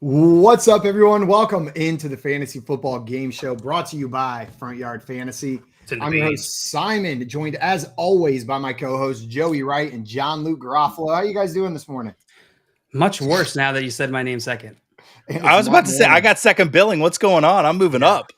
What's up, everyone? Welcome into the Fantasy Football Game Show brought to you by Front Yard Fantasy. I'm your host, Simon, joined as always by my co-hosts, Joey Wright and John Luke Garofalo. How are you guys doing this morning? Much worse now that you said my name second. I was about to say, I got second billing. What's going on? I'm moving up.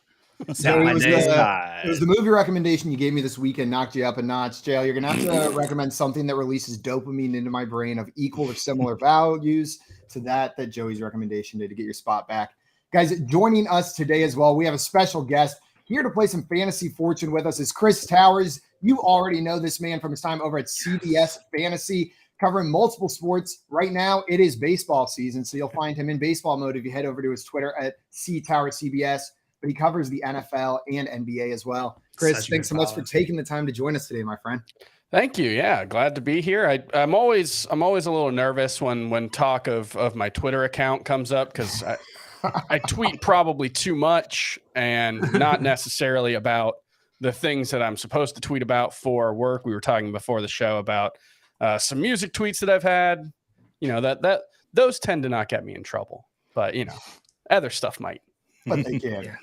So it was the movie recommendation you gave me this weekend knocked you up a notch. Jail, you're going to have to recommend something that releases dopamine into my brain of equal or similar values to that Joey's recommendation did to get your spot back. Guys, joining us today as well, we have a special guest here to play some Fantasy Fortune with us is Chris Towers. You already know this man from his time over at CBS Fantasy, covering multiple sports. Right now, it is baseball season, so you'll find him in baseball mode if you head over to his Twitter at CTowersCBS. But he covers the NFL and NBA as well. Chris, thanks so much for taking the time to join us today, my friend. Thank you. Yeah, glad to be here. I'm always a little nervous when talk of my Twitter account comes up because I tweet probably too much and not necessarily about the things that I'm supposed to tweet about for work. We were talking before the show about some music tweets that I've had. You know, that those tend to not get me in trouble, but you know, other stuff might. But they can. Yeah.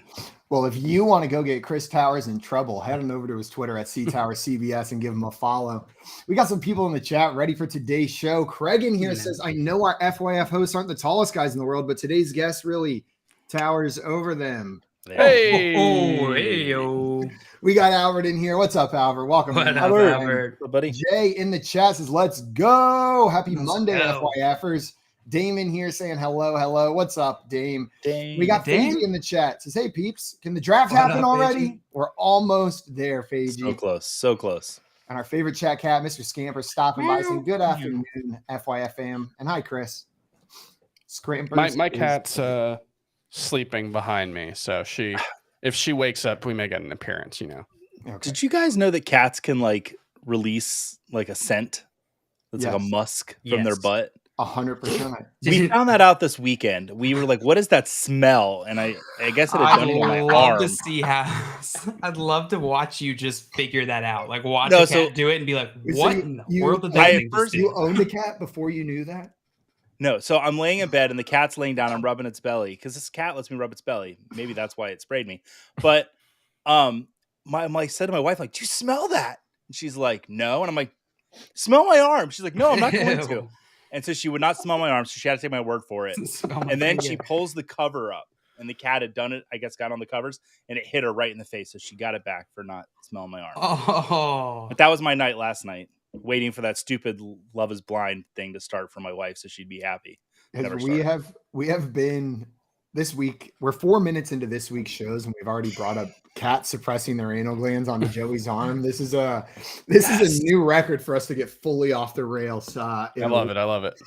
Well, if you want to go get Chris Towers in trouble, head on over to his Twitter at CTowersCBS and give him a follow. We got some people in the chat ready for today's show. Craig in here says, I know our FYF hosts aren't the tallest guys in the world, but today's guest really towers over them. Hey. We got Albert in here. What's up, Albert? Welcome. What up, Albert? Buddy. Jay in the chat says, let's go. Happy Monday, FYFers. Dame in here saying hello. What's up, Dame? We got Feiji in the chat. Says, hey, peeps, can the draft happen already? Feiji? We're almost there, Feiji. So close. And our favorite chat cat, Mr. Scamper, stopping by saying, good afternoon, FYFM. And hi, Chris. My cat's sleeping behind me, so if she wakes up, we may get an appearance, you know. Okay. Did you guys know that cats can release a scent that's like a musk from their butt? 100%. We found that out this weekend. We were like, what is that smell? And I guess it had done it on my arm. I'd love to watch you just figure that out. Like watch a cat do it and be like, what in the world did that thing just do? You owned a cat before you knew that? No, so I'm laying in bed and the cat's laying down. I'm rubbing its belly because this cat lets me rub its belly. Maybe that's why it sprayed me. But I said to my wife, do you smell that? And she's like, no. And I'm like, smell my arm. She's like, no, I'm not going to. And so she would not smell my arm, so she had to take my word for it. And then she pulls the cover up, and the cat had done it, I guess, got on the covers, and it hit her right in the face. So she got it back for not smelling my arm. Oh. But that was my night last night, waiting for that stupid Love is Blind thing to start for my wife so she'd be happy. We have been this week. We're 4 minutes into this week's shows, and we've already brought up cats suppressing their anal glands onto Joey's arm. This is a new record for us to get fully off the rails. I love it.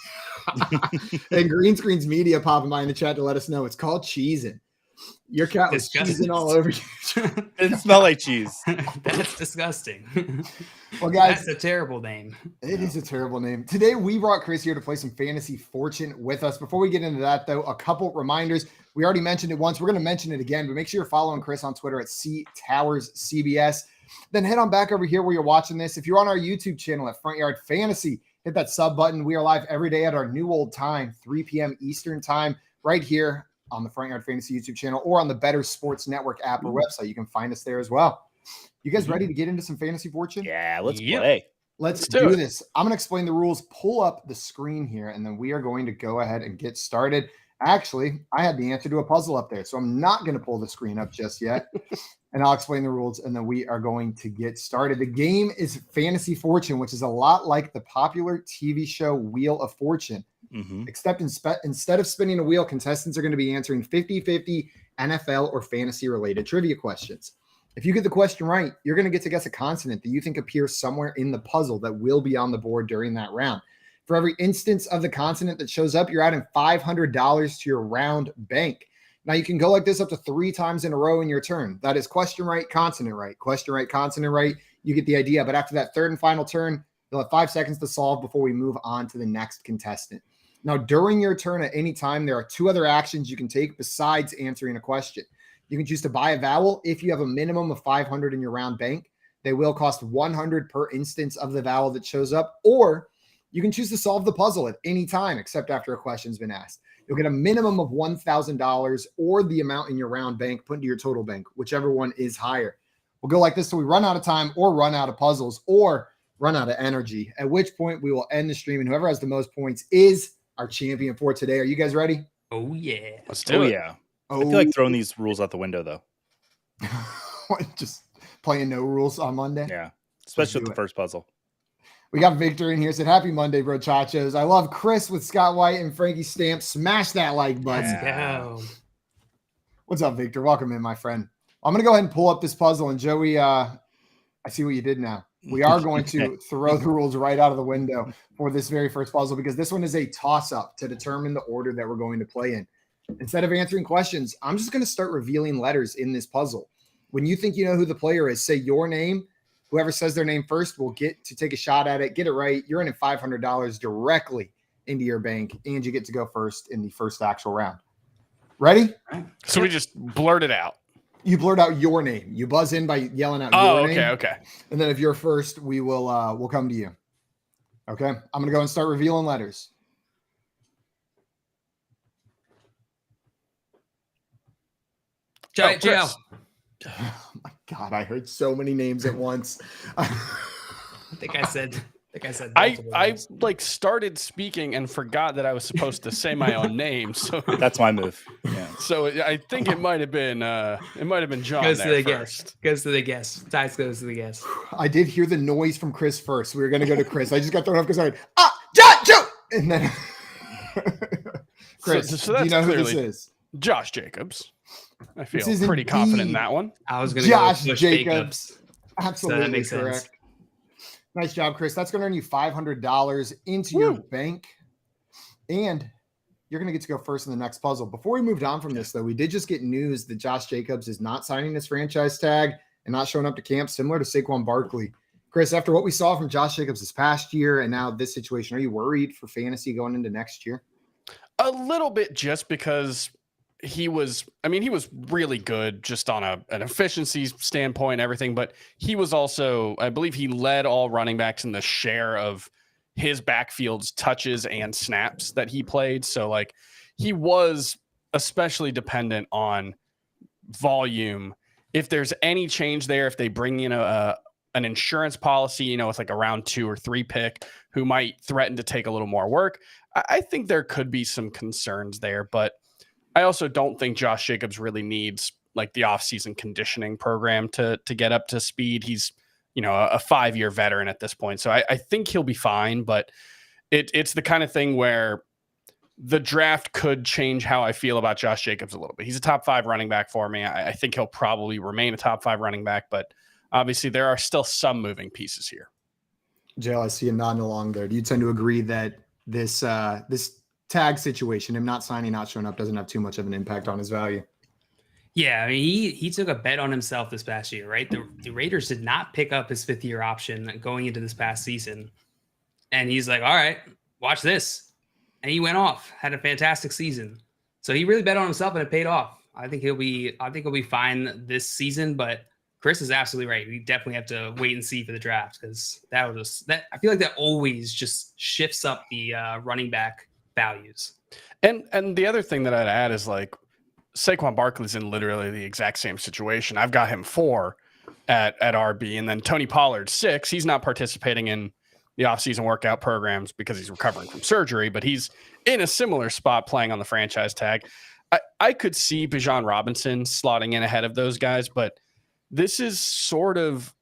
And Green Screens Media popping by in the chat to let us know it's called cheesing. Your cat was cheesing all over you. Didn't smell like cheese. That's disgusting. Well, guys, that's a terrible name. It is a terrible name. Today, we brought Chris here to play some Fantasy Fortune with us. Before we get into that, though, a couple reminders. We already mentioned it once. We're going to mention it again, but make sure you're following Chris on Twitter at CTowersCBS. Then head on back over here where you're watching this. If you're on our YouTube channel at Front Yard Fantasy, hit that sub button. We are live every day at our new old time, 3 p.m. Eastern time, right here on the Front Yard Fantasy YouTube channel or on the Better Sports Network app or website. You can find us there as well. You guys ready to get into some Fantasy Fortune? Yeah, let's play. Let's do this. I'm going to explain the rules. Pull up the screen here, and then we are going to go ahead and get started. Actually, I had the answer to a puzzle up there, so I'm not going to pull the screen up just yet. And I'll explain the rules, and then we are going to get started. The game is Fantasy Fortune, which is a lot like the popular TV show Wheel of Fortune. Except instead of spinning a wheel, contestants are going to be answering 50-50 NFL or fantasy-related trivia questions. If you get the question right, you're going to get to guess a consonant that you think appears somewhere in the puzzle that will be on the board during that round. For every instance of the consonant that shows up, you're adding $500 to your round bank. Now, you can go like this up to 3 times in a row in your turn. That is question right, consonant right, question right, consonant right. You get the idea. But after that third and final turn, you'll have 5 seconds to solve before we move on to the next contestant. Now, during your turn at any time, there are 2 other actions you can take besides answering a question. You can choose to buy a vowel if you have a minimum of 500 in your round bank. They will cost 100 per instance of the vowel that shows up, or you can choose to solve the puzzle at any time except after a question's been asked. You'll get a minimum of $1,000 or the amount in your round bank put into your total bank, whichever one is higher. We'll go like this till we run out of time or run out of puzzles or run out of energy, at which point we will end the stream. And whoever has the most points is our champion for today. Are you guys ready? Oh, yeah. Let's do it. Yeah. I feel like throwing these rules out the window, though. Just playing no rules on Monday? Yeah, especially with the first puzzle. We got Victor in here. Said, happy Monday, bro, chachos. I love Chris with Scott White and Frankie Stamp. Smash that like button. Let's go. What's up, Victor? Welcome in, my friend. I'm going to go ahead and pull up this puzzle. And Joey, I see what you did now. We are going to throw the rules right out of the window for this very first puzzle because this one is a toss-up to determine the order that we're going to play in. Instead of answering questions, I'm just going to start revealing letters in this puzzle. When you think you know who the player is, say your name. Whoever says their name first will get to take a shot at it. Get it right. You're in $500 directly into your bank, and you get to go first in the first actual round. Ready? So we just blurt it out. You blurt out your name. You buzz in by yelling out your name. Okay. And then if you're first, we'll come to you. Okay? I'm going to go and start revealing letters. JL. Oh my God, I heard so many names at once. I think I said I like started speaking and forgot that I was supposed to say my own name. So that's my move. Yeah. So I think it might have been John. Goes there to the first. guess. Goes to the guess. Tice goes to the guess. I did hear the noise from Chris first. We were going to go to Chris. I just got thrown off because I heard, John, Joe! And then Chris, so that's do you know who clearly this is? Josh Jacobs. I feel This pretty is confident in that one. I was going to Josh go with Jacobs. Absolutely so that makes correct. sense. Nice job, Chris. That's going to earn you $500 into your bank. And you're going to get to go first in the next puzzle. Before we moved on from this, though, we did just get news that Josh Jacobs is not signing his franchise tag and not showing up to camp, similar to Saquon Barkley. Chris, after what we saw from Josh Jacobs this past year and now this situation, are you worried for fantasy going into next year? A little bit, just because he was really good just on an efficiency standpoint, everything, but he was also, I believe he led all running backs in the share of his backfield's touches and snaps that he played. So like he was especially dependent on volume. If there's any change there, if they bring in an insurance policy, it's like a round 2 or 3 pick who might threaten to take a little more work, I think there could be some concerns there, but I also don't think Josh Jacobs really needs like the offseason conditioning program to get up to speed. He's, a 5-year veteran at this point. So I think he'll be fine, but it's the kind of thing where the draft could change how I feel about Josh Jacobs a little bit. He's a top 5 running back for me. I think he'll probably remain a top 5 running back, but obviously there are still some moving pieces here. Jail, I see you nodding along there. Do you tend to agree that this tag situation, him not signing, not showing up, doesn't have too much of an impact on his value? Yeah, I mean, he took a bet on himself this past year, right? The Raiders did not pick up his 5th-year option going into this past season. And he's like, all right, watch this. And he went off, had a fantastic season. So he really bet on himself and it paid off. I think he'll be fine this season, but Chris is absolutely right. We definitely have to wait and see for the draft because I feel like that always just shifts up the running back values. And the other thing that I'd add is like Saquon Barkley's in literally the exact same situation. I've got him 4 at RB, and then Tony Pollard 6. He's not participating in the offseason workout programs because he's recovering from surgery, but he's in a similar spot playing on the franchise tag. I could see Bijan Robinson slotting in ahead of those guys, but this is sort of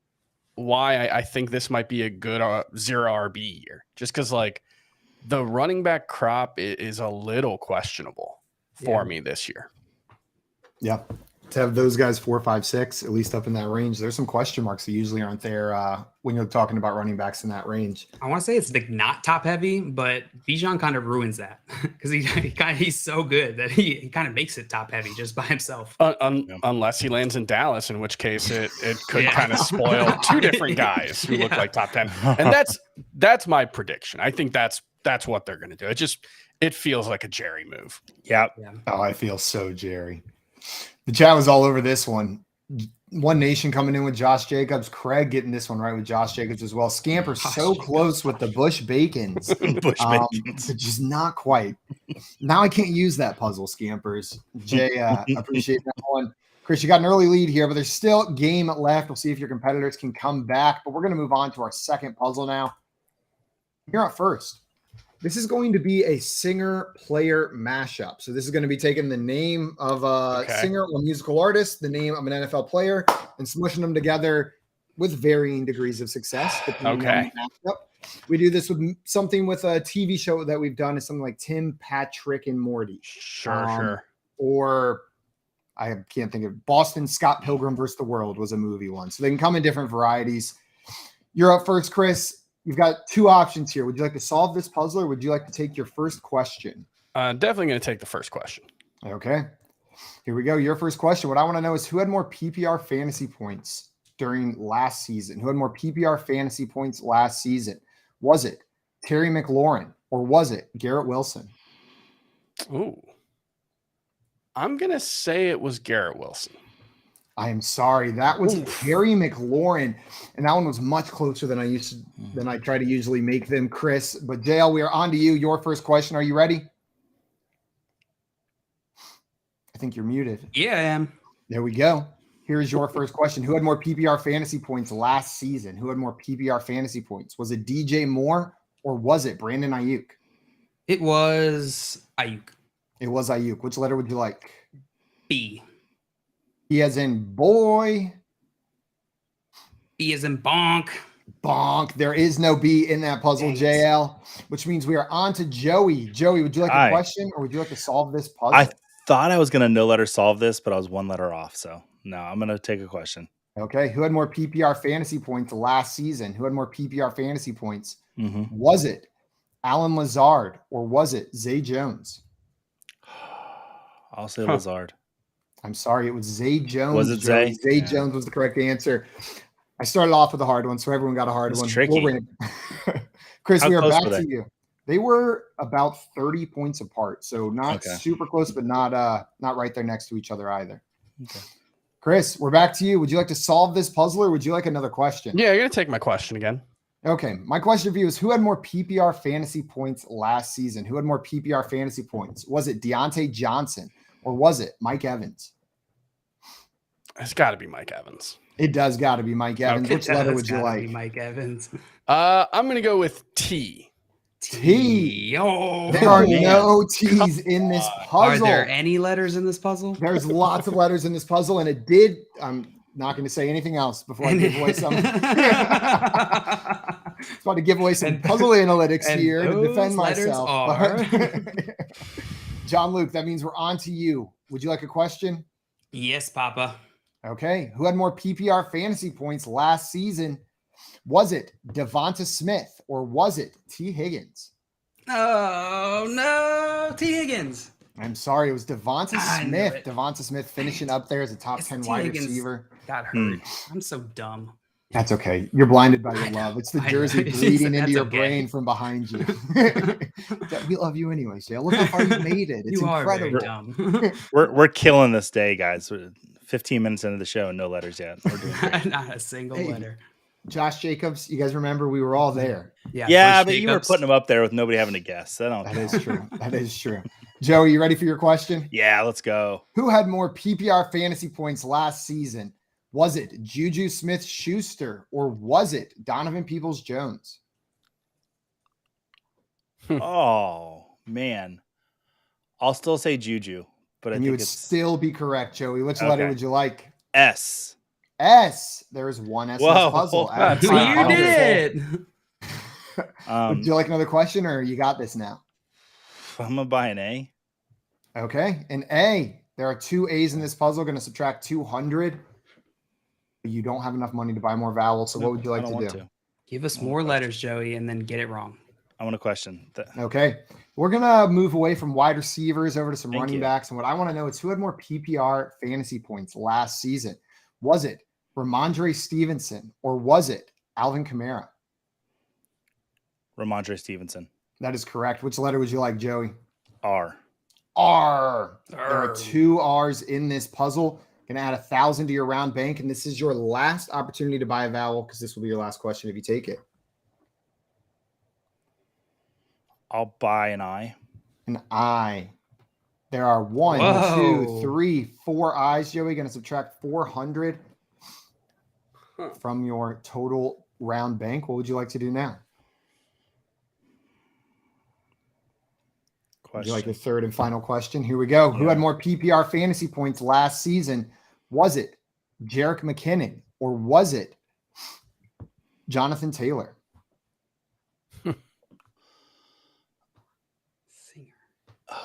why I think this might be a good 0 RB year, just because like the running back crop is a little questionable for me this year. Yeah. To have those guys 4, 5, 6, at least up in that range, there's some question marks that usually aren't there when you're talking about running backs in that range. I want to say it's like not top heavy, but Bijan kind of ruins that because he's so good that he kind of makes it top heavy just by himself. Unless he lands in Dallas, in which case it could kind of spoil 2 different guys who look like top 10. And that's my prediction. I think that's what they're going to do. It feels like a Jerry move. Yeah. Oh, I feel so Jerry. The chat was all over this one. One Nation coming in with Josh Jacobs. Craig getting this one right with Josh Jacobs as well. Scamper so close with the Bush Bacons. But just not quite. Now I can't use that puzzle, Scampers. Jay, appreciate that one. Chris, you got an early lead here, but there's still game left. We'll see if your competitors can come back. But we're going to move on to our second puzzle now. You're up first. This is going to be a singer-player mashup. So this is going to be taking the name of a singer or musical artist, the name of an NFL player, and smushing them together with varying degrees of success. Okay. We do this with something with a TV show that we've done. Is something like Tim, Patrick, and Morty. Sure. Or I can't think of Boston Scott Pilgrim versus the World was a movie one. So they can come in different varieties. You're up first, Chris. You've got two options here. Would you like to solve this puzzle or would you like to take your first question? Definitely going to take the first question. Okay. Here we go. Your first question. What I want to know is who had more PPR fantasy points during last season? Who had more PPR fantasy points last season? Was it Terry McLaurin or was it Garrett Wilson? Ooh. I'm going to say it was Garrett Wilson. I am sorry. That was Terry McLaurin, and that one was much closer than I try to usually make them, Chris. But Dale, we are on to you. Your first question. Are you ready? I think you're muted. Yeah, I am. There we go. Here's your first question. Who had more PPR fantasy points last season? Who had more PPR fantasy points? Was it DJ Moore or was it Brandon Ayuk? It was Ayuk. It was Ayuk. Which letter would you like? B. B as in boy. B as in bonk. Bonk. There is no B in that puzzle, JL, which means we are on to Joey. Joey, would you like a question or would you like to solve this puzzle? I thought I was going to no letter solve this, but I was one letter off. So no, I'm going to take a question. Okay. Who had more PPR fantasy points last season? Who had more PPR fantasy points? Mm-hmm. Was it Alan Lazard or was it Zay Jones? I'll say Lazard. I'm sorry, it was Zay Jones. Was it Zay? Zay Jones was the correct answer. I started off with a hard one, so everyone got a hard one. Tricky. Chris, we are back to you. They were about 30 points apart, so not super close, but not right there next to each other either. Okay. Chris, we're back to you. Would you like to solve this puzzle, or would you like another question? Yeah, you're gonna take my question again. Okay, my question for you is: who had more PPR fantasy points last season? Who had more PPR fantasy points? Was it Deontay Johnson or was it Mike Evans? It's got to be Mike Evans. It does got to be Mike Evans. Okay. Which letter would you like? Mike Evans. I'm going to go with T. T. Oh, there are no T's in this puzzle. Are there any letters in this puzzle? There's lots of letters in this puzzle, and it did. I'm not going to say anything else before I give away some. It's about to give away some puzzle analytics here to defend myself. John Luke, that means we're on to you. Would you like a question? Yes, Papa. Okay. Who had more PPR fantasy points last season? Was it Devonta Smith or was it T. Higgins? Oh, no. T. Higgins. I'm sorry. It was Devonta Smith. Devonta Smith finishing up there as a top 10 wide receiver. Got hurt. I'm so dumb. That's okay. You're blinded by your love. It's the jersey bleeding into your brain from behind you. We love you anyway, Shale. Look how far you made it. It's incredible. Dumb. We're killing this day, guys. 15 minutes into the show, no letters yet. We're doing great. Not a single letter. Josh Jacobs, you guys remember we were all there. Yeah, but you were putting them up there with nobody having to guess. That is true. That is true. Joey, you ready for your question? Yeah, let's go. Who had more PPR fantasy points last season? Was it Juju Smith-Schuster or was it Donovan Peoples-Jones? Oh, man. I'll still say Juju, but I think you would still be correct, Joey. Which letter would you like? S. S. There is one S in this puzzle. You did it. Would you like another question or you got this now? I'm going to buy an A. Okay. An A. There are two A's in this puzzle. Going to subtract 200. You don't have enough money to buy more vowels. So what would you like to do? Give us more letters, Joey, and then get it wrong. I want a question. Okay. We're going to move away from wide receivers over to some running backs. And what I want to know is who had more PPR fantasy points last season? Was it Ramondre Stevenson or was it Alvin Kamara? Ramondre Stevenson. That is correct. Which letter would you like, Joey? R. R. There are two R's in this puzzle. Going to add 1,000 to your round bank, and this is your last opportunity to buy a vowel because this will be your last question if you take it. I'll buy an I. An I. There are 1, Whoa. 2, 3, 4 I's, Joey. Going to subtract 400 from your total round bank. What would you like to do now? Would you like your third and final question? Here we go. Yeah. Who had more PPR fantasy points last season? Was it Jerick McKinnon or was it Jonathan Taylor?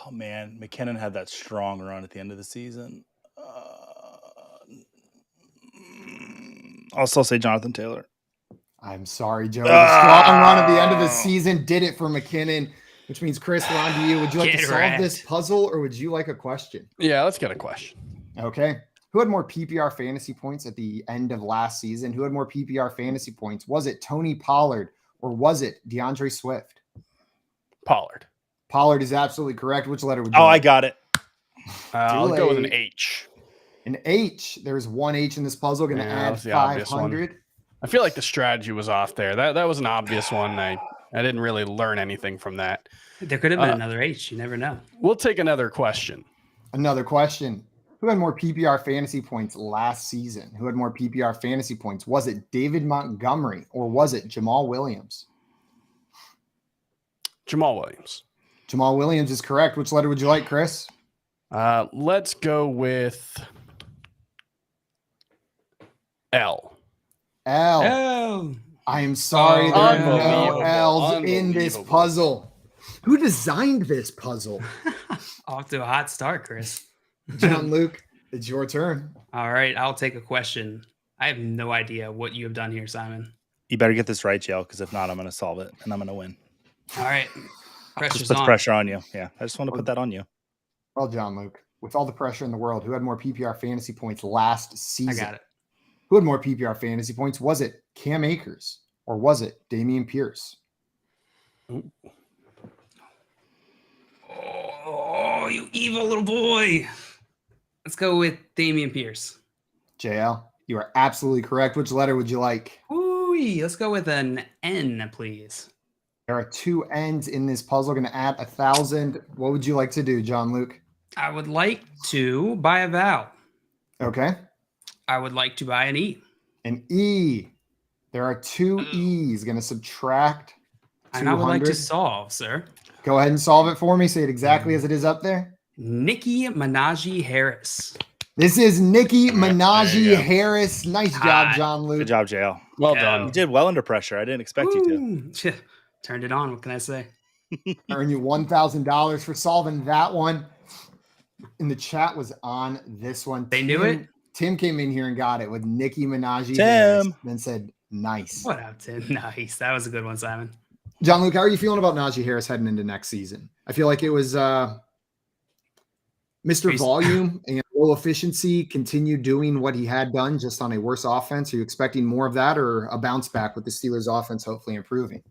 Oh, man. McKinnon had that strong run at the end of the season. I'll still say Jonathan Taylor. I'm sorry, Joey. The strong run at the end of the season did it for McKinnon, which means, Chris, we're on to you. Would you like to solve this puzzle or would you like a question? Yeah, let's get a question. Okay. Who had more PPR fantasy points at the end of last season? Who had more PPR fantasy points? Was it Tony Pollard or was it DeAndre Swift? Pollard. Pollard is absolutely correct. Which letter would you Oh, like? I got it. I'll go with an H. An H. There's 1 H in this puzzle. Going to add 500. I feel like the strategy was off there. That was an obvious one. I didn't really learn anything from that. There could have been another H. You never know. We'll take another question. Another question. Who had more PPR fantasy points last season? Who had more PPR fantasy points? Was it David Montgomery or was it Jamal Williams? Jamal Williams. Jamal Williams is correct. Which letter would you like, Chris? Let's go with L. L. Oh, I am sorry. Oh, there are no L's in this Unbelievable. puzzle. Who designed this puzzle? off to a hot start, Chris. John Luke, it's your turn. All right, I'll take a question. I have no idea what you have done here, Simon. You better get this right, Yale, because if not, I'm going to solve it and I'm going to win. All right, pressure's Just put the on. pressure on you. Yeah, I just want to put that on you. Well, John Luke, with all the pressure in the world, who had more PPR fantasy points last season? I got it. Who had more PPR fantasy points? Was it Cam Akers or was it Dameon Pierce? Oh, you evil little boy. Let's go with Dameon Pierce. JL, you are absolutely correct. Which letter would you like? Ooh, let's go with an N, please. There are 2 N's in this puzzle. Going to add 1,000. What would you like to do, John Luke? I would like to buy a vowel. Okay. I would like to buy an E. An E. There are 2 E's. Going to subtract 200. And I would like to solve, sir. Go ahead and solve it for me. Say it exactly as it is up there. Nicki Minaj Harris. This is Nicki There you Minaj go. Harris. Nice job, Hot. John Luke. Good job, JL. Well Yeah. done. You did well under pressure. I didn't expect you to. Ooh, turned it on. What can I say? Earn you $1,000 for solving that one. And the chat was on this one. They knew it? Tim came in here and got it with Nicki Minaj Tim. Harris, then said, nice. What up, Tim? Nice. That was a good one, Simon. John Luke, how are you feeling about Najee Harris heading into next season? I feel like it was Mr. Volume and low efficiency continue doing what he had done just on a worse offense. Are you expecting more of that or a bounce back with the Steelers offense hopefully improving?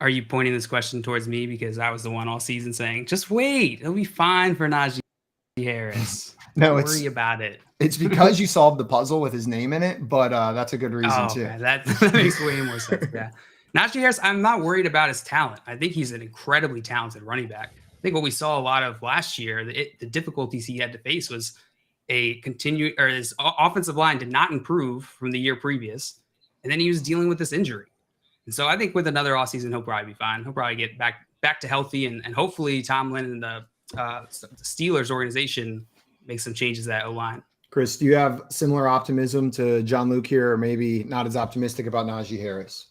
Are you pointing this question towards me because I was the one all season saying, just wait, it'll be fine for Najee Harris. No, Don't it's worry about it. it's because you solved the puzzle with his name in it, but that's a good reason Oh, too. okay. That makes way more sense. Yeah. Najee Harris, I'm not worried about his talent. I think he's an incredibly talented running back. I think what we saw a lot of last year, the difficulties he had to face was his offensive line did not improve from the year previous. And then he was dealing with this injury. And so I think with another offseason, he'll probably be fine. He'll probably get back to healthy. And hopefully Tomlin and the Steelers organization make some changes to that O-line. Chris, do you have similar optimism to John Luke here, or maybe not as optimistic about Najee Harris?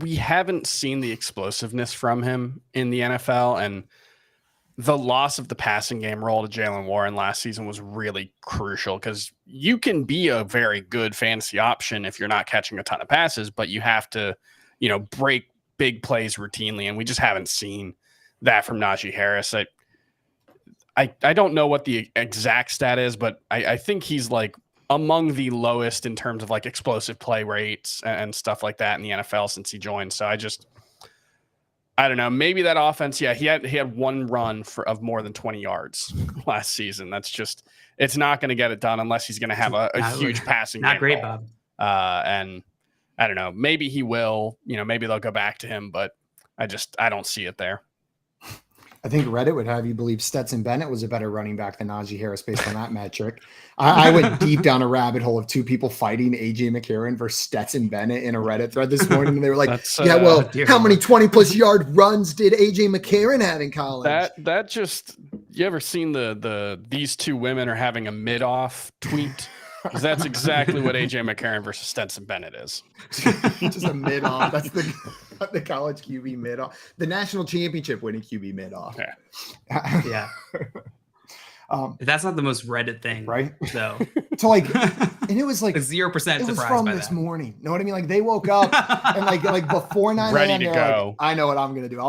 We haven't seen the explosiveness from him in the NFL, and the loss of the passing game role to Jalen Warren last season was really crucial because you can be a very good fantasy option if you're not catching a ton of passes, but you have to, break big plays routinely, and we just haven't seen that from Najee Harris. I don't know what the exact stat is, but I think he's like among the lowest in terms of like explosive play rates and stuff like that in the NFL since he joined. So I don't know. Maybe that offense. Yeah, he had one run of more than 20 yards last season. That's just it's not going to get it done unless he's going to have a huge passing game. Not great, Bob. And I don't know. Maybe he will. Maybe they'll go back to him, but I don't see it there. I think Reddit would have you believe Stetson Bennett was a better running back than Najee Harris based on that metric. I went deep down a rabbit hole of two people fighting AJ McCarron versus Stetson Bennett in a Reddit thread this morning. And they were like, how many 20-plus yard runs did AJ McCarron have in college? That just, you ever seen these two women are having a mid-off tweet? Because that's exactly what AJ McCarron versus Stetson Bennett is. Just a mid-off. That's the college QB mid-off. The national championship winning QB mid-off. Yeah. That's not the most Reddit thing, right? So and it was like 0% surprised it was from by this that. morning. Know what I mean? Like they woke up and like before 9 ready a.m. to they're go. Like, I know what I'm gonna do.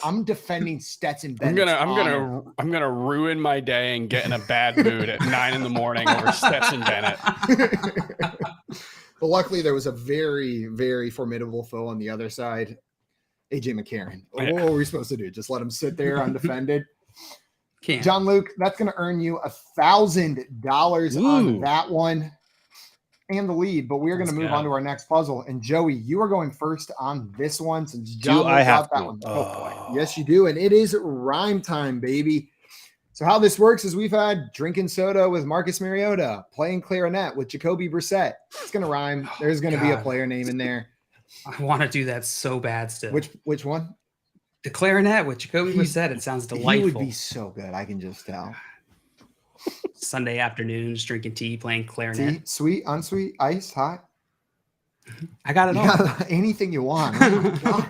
I'm defending Stetson Bennett. I'm gonna ruin my day and get in a bad mood at 9 a.m. over Stetson Bennett. But luckily there was a very, very formidable foe on the other side, AJ McCarron. Yeah. What were we supposed to do? Just let him sit there undefended? Can't. John Luke, that's going to earn you $1,000 on that one and the lead. But we're going to move on to our next puzzle. And Joey, you are going first on this one since John Luke got that one. Oh boy, yes you do, and it is rhyme time, baby. So how this works is we've had drinking soda with Marcus Mariota, playing clarinet with Jacoby Brissett. It's going to rhyme. There's going to be a player name in there. I want to do that so bad still. Which one? The clarinet with Jacoby Brissett. It sounds delightful. He would be so good. I can just tell. Sunday afternoons, drinking tea, playing clarinet. Tea, sweet, unsweet, ice, hot. I got it all. Anything you want. Oh my God.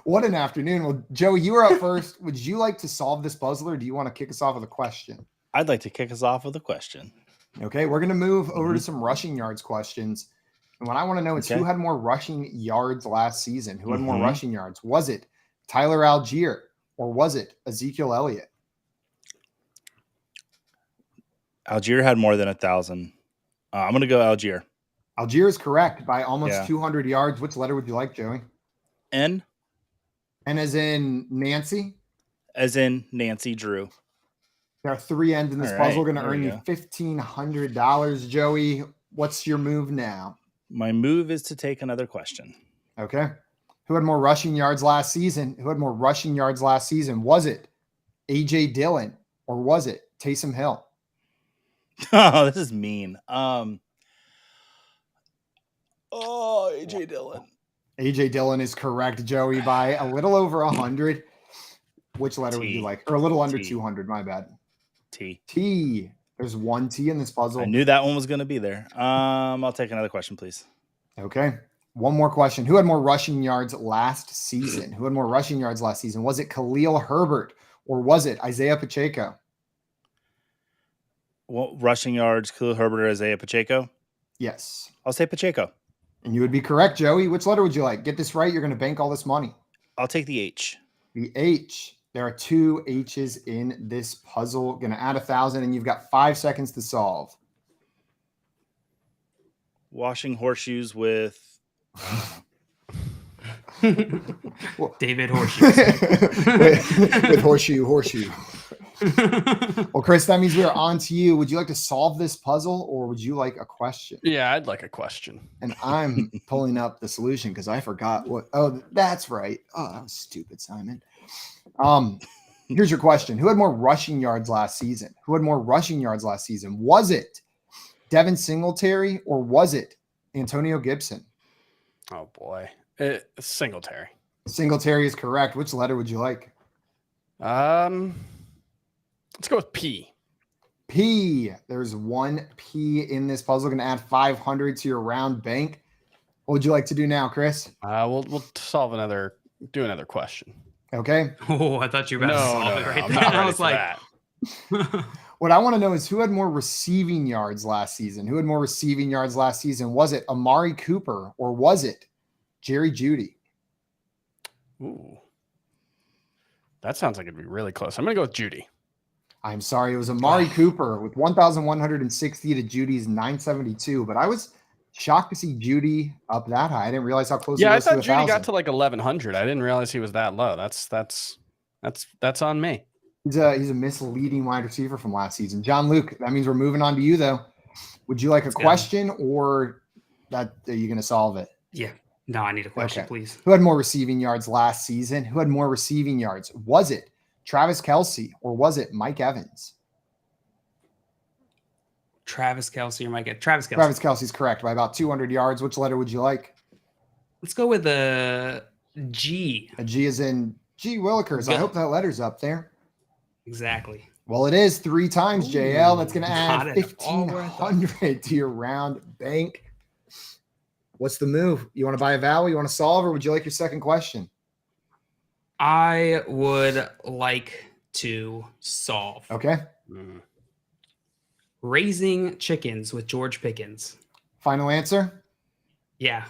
What an afternoon. Well, Joey, you were up first. Would you like to solve this puzzle or do you want to kick us off with a question? I'd like to kick us off with a question. Okay, we're going to move over to some rushing yards questions. And what I want to know is who had more rushing yards last season? Who had more rushing yards? Was it Tyler Algier or was it Ezekiel Elliott? Algier had more than 1,000. I'm going to go Algier. Algier is correct by almost 200 yards. Which letter would you like, Joey? N. N as in Nancy? As in Nancy Drew. There are 3 N's in this puzzle. Going to earn you $1,500. Joey, what's your move now? My move is to take another question. Okay. Who had more rushing yards last season? Was it A.J. Dillon or was it Taysom Hill? Oh, this is mean. A.J. Dillon. A.J. Dillon is correct, Joey, by a little over 100. Which letter would you like? Or a little under 200, my bad. T. T. There's 1 T in this puzzle. I knew that one was going to be there. I'll take another question, please. Okay. One more question. Who had more rushing yards last season? Was it Khalil Herbert or was it Isaiah Pacheco? Well, rushing yards, Khalil Herbert or Isaiah Pacheco? Yes. I'll say Pacheco. And you would be correct, Joey. Which letter would you like? Get this right. You're going to bank all this money. I'll take the H. The H. There are 2 H's in this puzzle. Going to add 1,000 and you've got 5 seconds to solve. Washing horseshoes with David Horseshoes. with horseshoe. Well, Chris, that means we are on to you. Would you like to solve this puzzle or would you like a question? Yeah, I'd like a question. And I'm pulling up the solution because I forgot what. Oh, that's right. Oh, that was stupid, Simon. Here's your question. Who had more rushing yards last season? Was it Devin Singletary or was it Antonio Gibson? Oh, boy. Singletary. Singletary is correct. Which letter would you like? Let's go with P. P. There's 1 P in this puzzle. Going to add 500 to your round bank. What would you like to do now, Chris? We'll do another question. Okay. Oh, I thought you were about to solve it right there. I was like, what I want to know is who had more receiving yards last season? Was it Amari Cooper or was it Jerry Jeudy? Ooh. That sounds like it'd be really close. I'm going to go with Jeudy. I'm sorry. It was Amari Cooper with 1,160 to Judy's 972. But I was shocked to see Jeudy up that high. I didn't realize how close. Yeah, I thought Jeudy got to like 1,100. I didn't realize he was that low. That's on me. He's a misleading wide receiver from last season. John Luke, that means we're moving on to you, though. Would you like a question or are you going to solve it? Yeah. No, I need a question, please. Who had more receiving yards last season? Who had more receiving yards? Was it Travis Kelce or was it Mike Evans? Travis Kelce or Mike Evans? Travis Kelce. Travis Kelce's correct by about 200 yards. Which letter would you like? Let's go with a G. A G is in G Willikers. I hope that letter's up there. Exactly. Well, it is 3 times, JL. That's going to add Got it. 1,500 to your round bank. What's the move? You want to buy a vowel? You want to solve, or would you like your second question? I would like to solve. Okay. Raising chickens with George Pickens. Final answer? Yeah.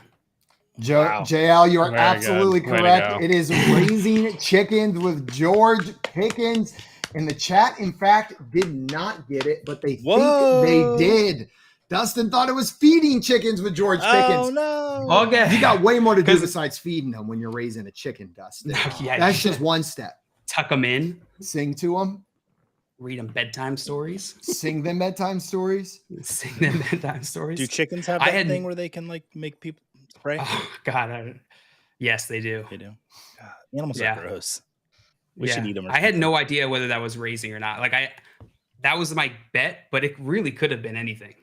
Wow. JL, you are Very absolutely good. Way to correct. go. It is Raising Chickens with George Pickens. And the chat, in fact, did not get it, but they think they did. Dustin thought it was Feeding Chickens with George Pickens. Oh, no. Okay. You got way more to do besides feeding them when you're raising a chicken, Dustin. Yeah, That's just one step. Tuck them in. Sing to them. Read them bedtime stories. Sing them bedtime stories. Sing them bedtime stories. Do chickens have that thing where they can like make people pray? Oh, God. Yes, they do. They do. God, animals are gross. We should eat them. I had no idea whether that was raising or not. That was my bet, but it really could have been anything.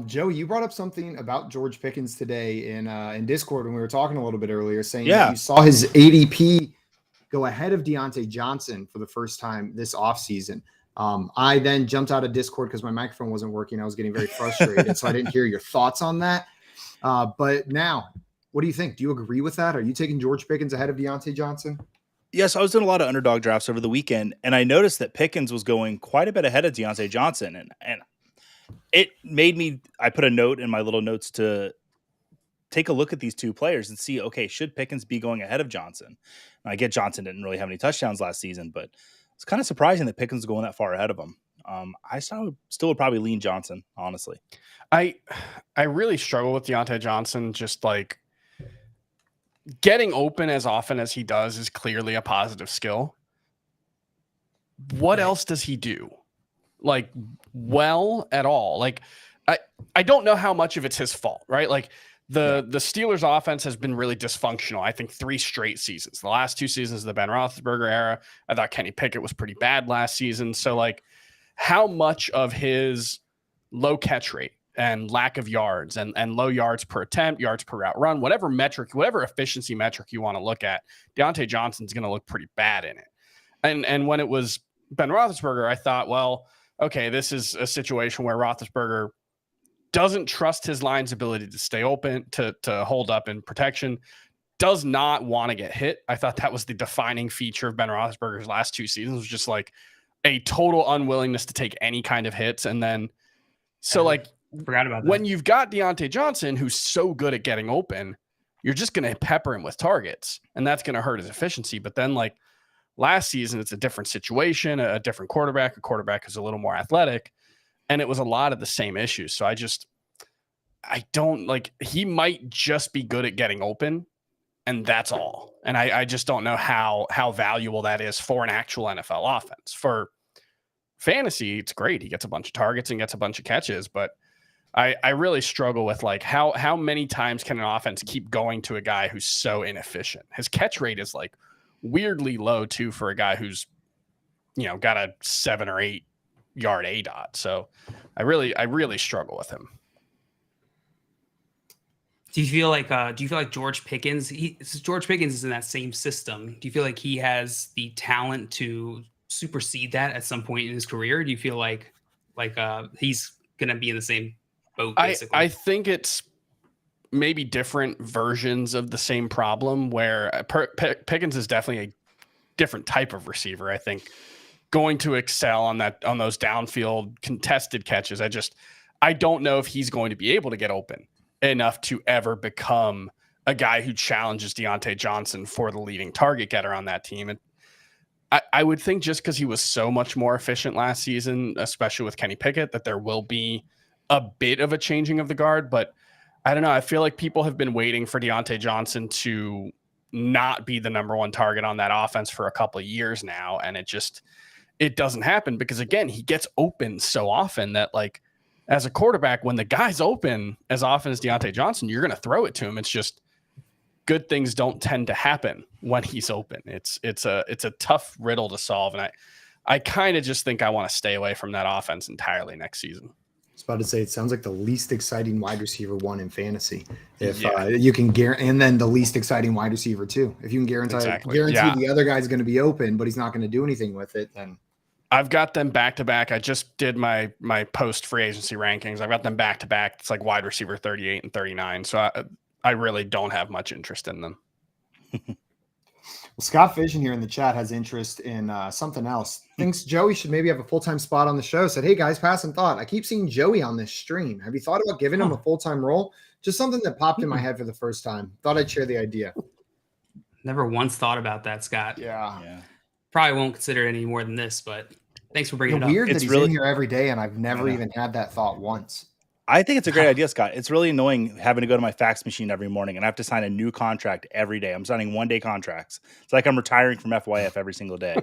Joe, you brought up something about George Pickens today in Discord when we were talking a little bit earlier, saying that you saw his ADP go ahead of Deontay Johnson for the first time this offseason. I then jumped out of Discord because my microphone wasn't working. I was getting very frustrated, so I didn't hear your thoughts on that. But now, what do you think? Do you agree with that? Are you taking George Pickens ahead of Deontay Johnson? Yes, I was doing a lot of underdog drafts over the weekend, and I noticed that Pickens was going quite a bit ahead of Deontay Johnson, and it made me. I put a note in my little notes to take a look at these two players and see, okay, should Pickens be going ahead of Johnson? And I get Johnson didn't really have any touchdowns last season, but it's kind of surprising that Pickens is going that far ahead of him. I still would probably lean Johnson, honestly. I really struggle with Deontay Johnson. Just like getting open as often as he does is clearly a positive skill. What else does he do? Like, well, at all? Like, I don't know how much of it's his fault, right? Like, the Steelers' offense has been really dysfunctional, I think, 3 straight seasons. The last 2 seasons of the Ben Roethlisberger era, I thought Kenny Pickett was pretty bad last season. So, like, how much of his low catch rate and lack of yards and low yards per attempt, yards per route run, whatever metric, whatever efficiency metric you want to look at, Deontay Johnson's going to look pretty bad in it. And when it was Ben Roethlisberger, I thought, well, okay, this is a situation where Roethlisberger doesn't trust his line's ability to stay open, to hold up in protection, does not want to get hit. I thought that was the defining feature of Ben Roethlisberger's last 2 seasons, was just like a total unwillingness to take any kind of hits. And then, Forgot about that. When you've got Deontay Johnson, who's so good at getting open, you're just going to pepper him with targets, and that's going to hurt his efficiency. But then, like last season, it's a different situation, a different quarterback, a quarterback who's a little more athletic, and it was a lot of the same issues. So I don't like, he might just be good at getting open, and that's all. And I just don't know how valuable that is for an actual NFL offense. For fantasy, it's great. He gets a bunch of targets and gets a bunch of catches, but I really struggle with like how many times can an offense keep going to a guy who's so inefficient? His catch rate is like weirdly low too for a guy who's, got a 7 or 8 yard ADOT. So I really struggle with him. Do you feel like George Pickens? George Pickens is in that same system. Do you feel like he has the talent to supersede that at some point in his career? Do you feel like he's gonna be in the same boat? Basically, I think it's maybe different versions of the same problem. Where Pickens is definitely a different type of receiver. I think going to excel on those downfield contested catches. I don't know if he's going to be able to get open enough to ever become a guy who challenges Deontay Johnson for the leading target getter on that team. And I would think just because he was so much more efficient last season, especially with Kenny Pickett, that there will be a bit of a changing of the guard. But I don't know. I feel like people have been waiting for Deontay Johnson to not be the number one target on that offense for a couple of years now. And it doesn't happen because, again, he gets open so often that, like, as a quarterback, when the guy's open as often as Deontay Johnson, you're going to throw it to him. It's just good things don't tend to happen when he's open. It's a tough riddle to solve. And I kind of just think I want to stay away from that offense entirely next season. I was about to say, it sounds like the least exciting wide receiver one in fantasy. If you can guarantee, and then the least exciting wide receiver too. If you can guarantee the other guy's going to be open, but he's not going to do anything with it, then I've got them back to back. I just did my post free agency rankings. I've got them back to back. It's like wide receiver 38 and 39. So I really don't have much interest in them. Well, Scott Vision here in the chat has interest in something else. Thinks Joey should maybe have a full-time spot on the show. Said, hey guys, pass some thought. I keep seeing Joey on this stream. Have you thought about giving him a full-time role? Just something that popped in my head for the first time. Thought I'd share the idea. Never once thought about that, Scott. Yeah. Probably won't consider it any more than this, but thanks for bringing it up. Weird that he's in here every day, and I've never even had that thought once. I think it's a great idea, Scott. It's really annoying having to go to my fax machine every morning and I have to sign a new contract every day. I'm signing one-day contracts. It's like I'm retiring from FYF every single day.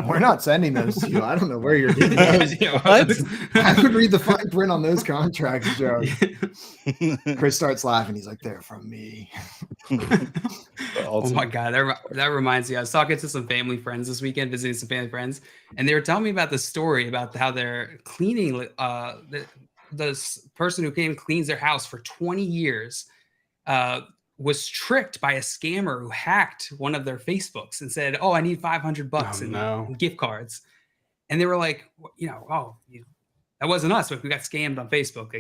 We're not sending those to you. I don't know where you're getting those. I would read the fine print on those contracts, Joe. Chris starts laughing. He's like, they're from me. Oh my God. That reminds me. I was talking to some family friends this weekend, visiting some family friends, and they were telling me about the story about how they're cleaning the person who came and cleans their house for 20 years was tricked by a scammer who hacked one of their Facebooks and said, oh, I need $500 in gift cards. And they were like, that wasn't us, but we got scammed on Facebook.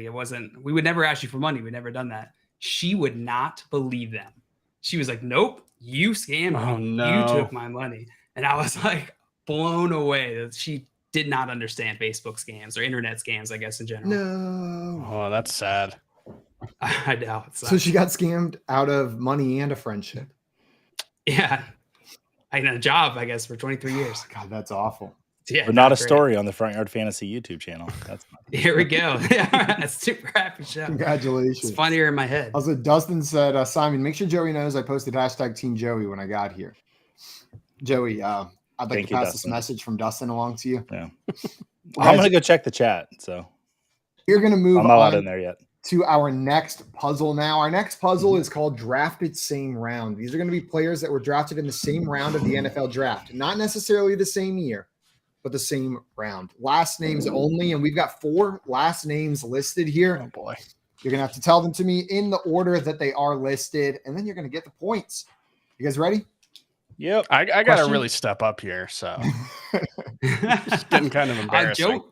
We would never ask you for money. We'd never done that. She would not believe them. She was like, nope, you scammed me. Oh, no. You took my money. And I was like blown away that she did not understand Facebook scams or internet scams, I guess, in general. No. Oh, that's sad. I know. So she got scammed out of money and a friendship. Yeah. I had a job, I guess, for 23 years. Oh, God, that's awful. Yeah, but not a story on the Front Yard Fantasy YouTube channel. That's here we go. That's super happy show. Congratulations. It's funnier in my head. Also, Dustin said, Simon, make sure Joey knows I posted hashtag Team Joey when I got here. Joey, I'd like to pass this message from Dustin along to you. Yeah. I'm going to go check the chat. So you're going to move I'm not allowed in there yet. To our next puzzle now. Our next puzzle is called Drafted Same Round. These are going to be players that were drafted in the same round of the NFL draft. Not necessarily the same year, but the same round. Last names only, and we've got 4 last names listed here. Oh, boy. You're going to have to tell them to me in the order that they are listed, and then you're going to get the points. You guys ready? Yep. I got to really step up here, so it's getting kind of embarrassing.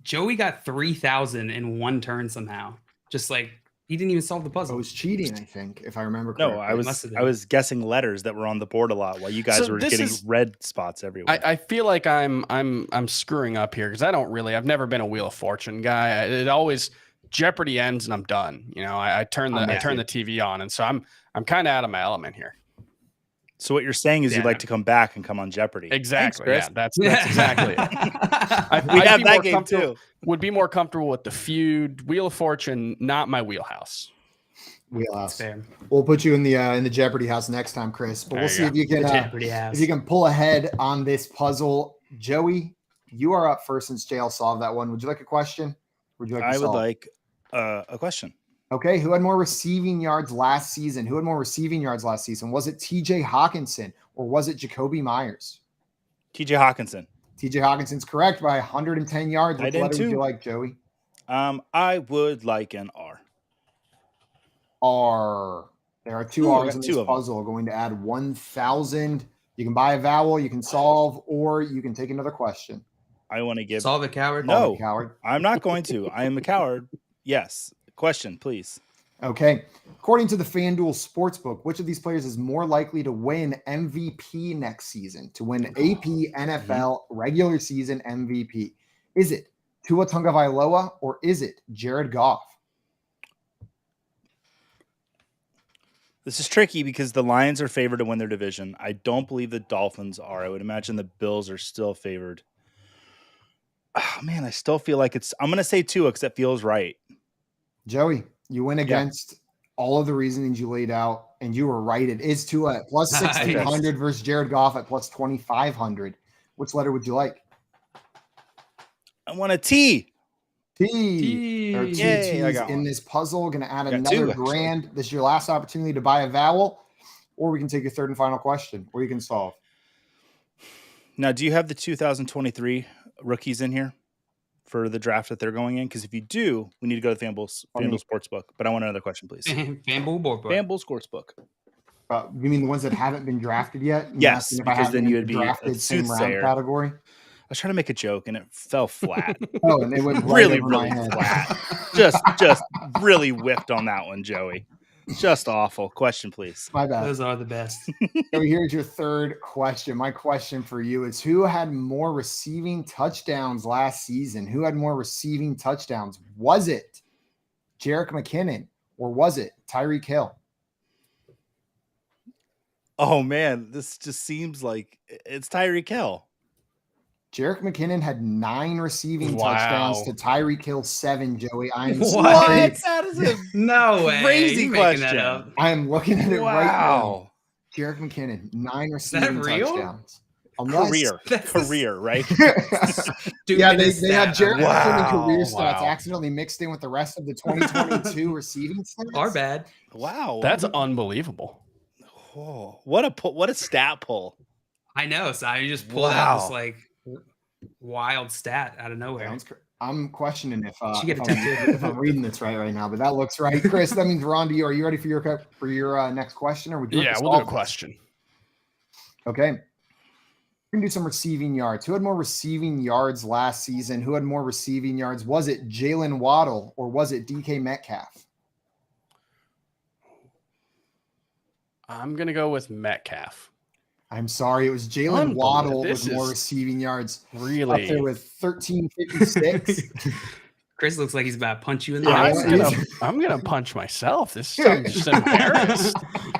Joey got 3,000 in one turn somehow. Just like he didn't even solve the puzzle. I was cheating, I think, if I remember correctly. No, I was guessing letters that were on the board a lot while you guys were getting red spots everywhere. I feel like I'm screwing up here because I've never been a Wheel of Fortune guy. It always Jeopardy ends and I'm done. I turn the TV on, and so I'm kind of out of my element here. So what you're saying is you'd like to come back and come on Jeopardy. Exactly. Thanks, that's exactly it. We have that game too. Would be more comfortable with the feud. Wheel of Fortune, not my wheelhouse. Wheelhouse. We'll put you in the Jeopardy house next time, Chris. But we'll see if you can pull ahead on this puzzle. Joey, you are up first since JL solved that one. Would you like a question? I would like a question. Okay, who had more receiving yards last season? Was it TJ Hawkinson or was it Jacoby Myers? TJ Hawkinson. TJ Hawkinson's correct by 110 yards. What letter would you like, Joey? I would like an R. R. There are 2 R's in this puzzle. Going to add 1,000. You can buy a vowel, you can solve, or you can take another question. I want to give solve it, coward. No, I'm not going to. I am a coward. Yes. Question, please. Okay. According to the FanDuel Sportsbook, which of these players is more likely to win MVP next season, to win AP NFL regular season MVP? Is it Tua Tagovailoa or is it Jared Goff? This is tricky because the Lions are favored to win their division. I don't believe the Dolphins are. I would imagine the Bills are still favored. Oh, man, I still feel like I'm going to say Tua because it feels right. Joey, you win against all of the reasonings you laid out, and you were right. It is Tua at plus 1,600 versus Jared Goff at plus 2,500. Which letter would you like? I want a T. T. There are two Yay, T's in this puzzle. Going to add got another two, grand. This is your last opportunity to buy a vowel, or we can take your third and final question, or you can solve. Now, do you have the 2023 rookies in here for the draft that they're going in? Because if you do, we need to go to FanDuel Sportsbook. But I want another question, please. FanDuel board. FanDuel Sportsbook. You mean the ones that haven't been drafted yet? Yes, because then you would be drafted a same round soothsayer. category. I was trying to make a joke and it fell flat. Oh, and it went really, over really my head. flat. just really whiffed on that one, Joey. Just awful. Question, please. My bad. Those are the best. So here's your third question. My question for you is, who had more receiving touchdowns last season? Who had more receiving touchdowns? Was it Jerick McKinnon or was it Tyreek Hill? Oh, man. This just seems like it's Tyreek Hill. Jerick McKinnon had 9 receiving touchdowns to Tyreek Hill 7, Joey. I am What? That is a No way. crazy You're making that question. up. I am looking at it right Wow. now. Jerick McKinnon, 9 receiving real? touchdowns. Unless- Career, right? Yeah, they had Jerick McKinnon career Wow. stats accidentally mixed in with the rest of the 2022 receiving stats. Our bad. Wow. That's unbelievable. Oh, what a stat pull. I know. So I just pulled out this Wow. like wild stat out of nowhere. I'm questioning if Should get a if I'm reading this right now, but that looks right. Chris, that means we're on to you. Are you ready for your next question? Or would you like to Yeah, we'll do a solve this? question. Okay. We're going to do some receiving yards. Who had more receiving yards last season? Who had more receiving yards? Was it Jalen Waddle or was it DK Metcalf? I'm going to go with Metcalf. I'm sorry. It was Jalen Waddle with more is receiving yards. Really? Up there with 1356. Chris looks like he's about to punch you in the Yeah, face. I'm gonna punch myself. I'm just embarrassed.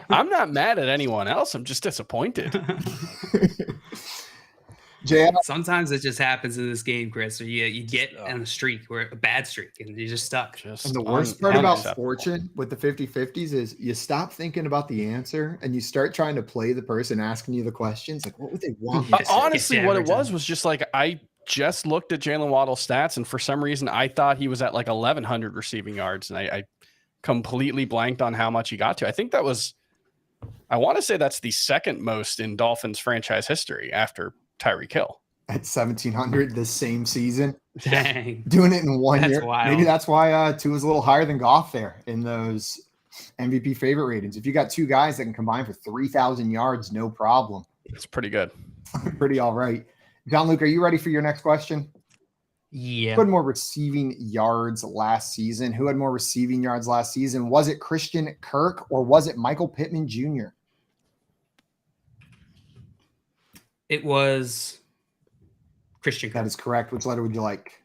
I'm not mad at anyone else. I'm just disappointed. Jay, Sometimes it just happens in this game, Chris. Or you get on a streak, or a bad streak, and you're just stuck. and the worst part about fortune with the 50-50s is you stop thinking about the answer and you start trying to play the person asking you the questions. Like, what would they want? me to say? Honestly, Yeah, what every it was just like I just looked at Jalen Waddle's stats, and for some reason I thought he was at like 1,100 receiving yards, and I completely blanked on how much he got to. I think that was, I want to say that's the second most in Dolphins franchise history after Tyreek Hill. At 1,700 this same season. Dang. Doing it in 1 That's year. wild. Maybe that's why Tua's a little higher than Goff there in those MVP favorite ratings. If you got two guys that can combine for 3,000 yards, no problem. It's pretty good. Pretty all right. John Luke, are you ready for your next question? Yeah. Who had more receiving yards last season? Who had more receiving yards last season? Was it Christian Kirk or was it Michael Pittman Jr.? It was Christian Kirk. That is correct. Which letter would you like?